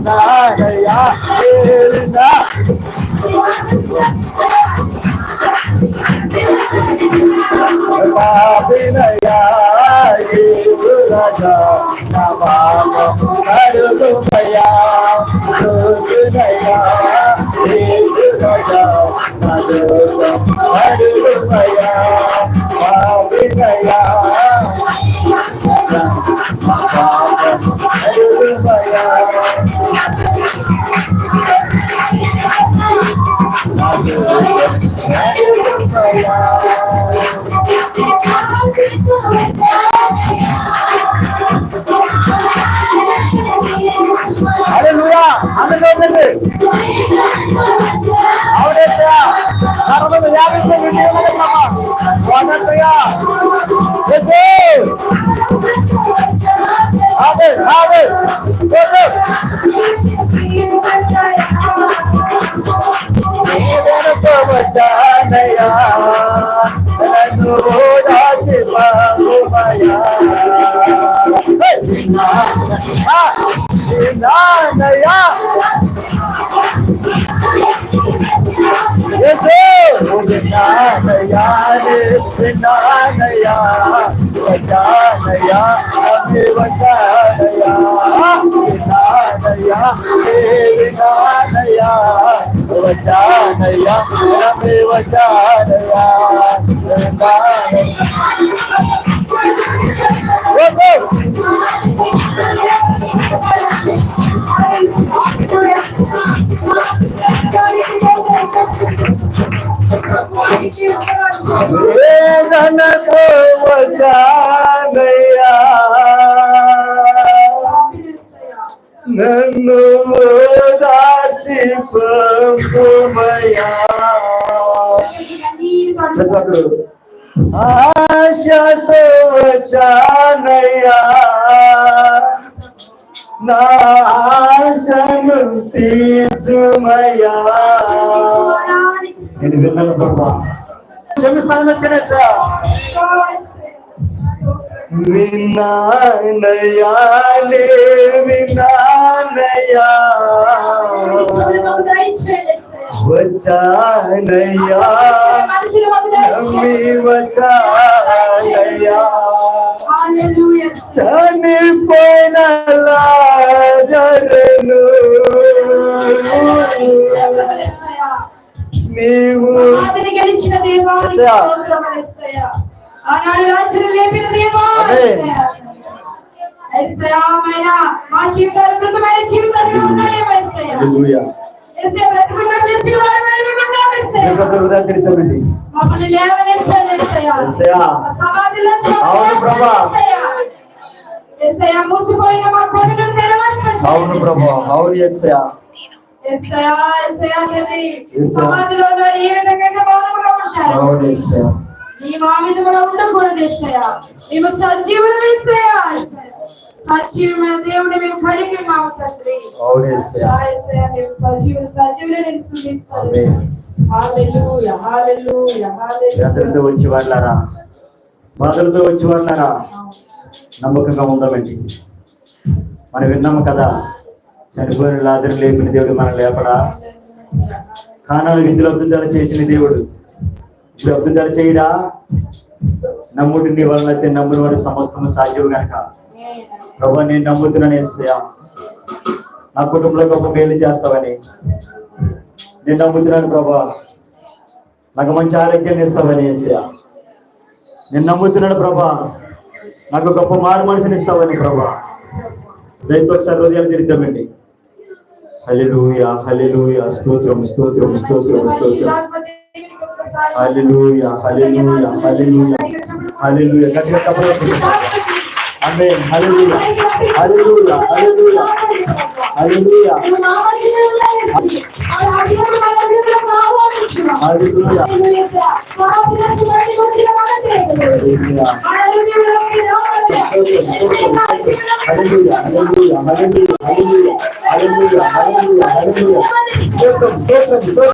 విన్నానయ్యా విన్నా వినయా రాజా నడుమయా వినయా రాజా నడుమయా వినయా హల్లెలూయా అందులోనే అవునయ్యా 650 వీడియోలమ్మా వానయ్యా ఆదే ఆదే నీవెనతో వచ్చానయ్యా నన్ను ఓదార్చి పంపుమయ్యా విన్నానయ్యా విన్నానయ్యా విన్నానయ్యా వచ్చానయ్యా అవి వచ్చానయ్యా విన్నానయ్యా విన్నానయ్యా వచ్చానయ్యా అవి వచ్చానయ్యా వేదనతో వచ్చానయ్యా నన్ను ఓదార్చి పంపుమయ్యా ఆశతో వచ్చానయ్యా నా ఆశను తీర్చుమయ్యా నేను విన్నాను బాబా క్షమిస్తానని వచ్చేసా విన్నానయ్యా విన్నానయ్యా వచ్చానయ్యా నమ్మి వచ్చానయ్యా చనిపోయిన లాజరును నీవు మా జీవితాలు మృతమైన జీవితాలు ఉన్నాయేమో అవును ప్రభా అవును ఎస్సయా అవును ఎస్సయా నీ మామిదములో ఉండకూడదు యేసయ్యా మేము సజీవులం యేసయ్యా సజీవమైన దేవుని మేము కలిగి ఉన్నాము తండ్రి అవును యేసయ్యా మేము సజీవులే నిలుస్తున్నాము ఆమేన్ హల్లెలూయా హల్లెలూయా హల్లెలూయా అందరితో వచ్చి వాళ్ళారా బాధలతో వచ్చి వాళ్ళారా నమ్మకంగా ఉందామండి మనం విన్నాము కదా చనిపోయిన లాజరు లేపిన దేవుడు మనం లేపడా కానాలు విధులు అద్భుతాలు చేసిన దేవుడు ఇప్పుడు అద్భుతాలు చేయడా నమ్ముడు నీ వలన అయితే నమ్ముని వాడు సమస్తము సాధ్యం కనుక ప్రభా నేను నమ్ముతున్నాను యేసయ్యా నా కుటుంబంలో గొప్ప మేలు చేస్తావని నేను నమ్ముతున్నాను ప్రభా నాకు మంచి ఆరోగ్యాన్ని ఇస్తావని యేసయ్యా నేను నమ్ముతున్నాను ప్రభా నాకు గొప్ప మారు మనసుని ఇస్తావని ప్రభా దయతో ఒకసారి హృదయాలు తిరిద్దామండి హల్లెలూయా హల్లెలూయా స్తోత్రం స్తోత్రం స్తోత్రం స్తోత్రం హల్లెలూయా హల్లెలూయా హల్లెలూయా హల్లెలూయా గట్టిగా చప్పట్లు ఆమేన్ హల్లెలూయా హల్లెలూయా హల్లెలూయా హల్లెలూయా హల్లెలూయా హల్లెలూయా హల్లెలూయా హల్లెలూయా హల్లెలూయా హల్లెలూయా హల్లెలూయా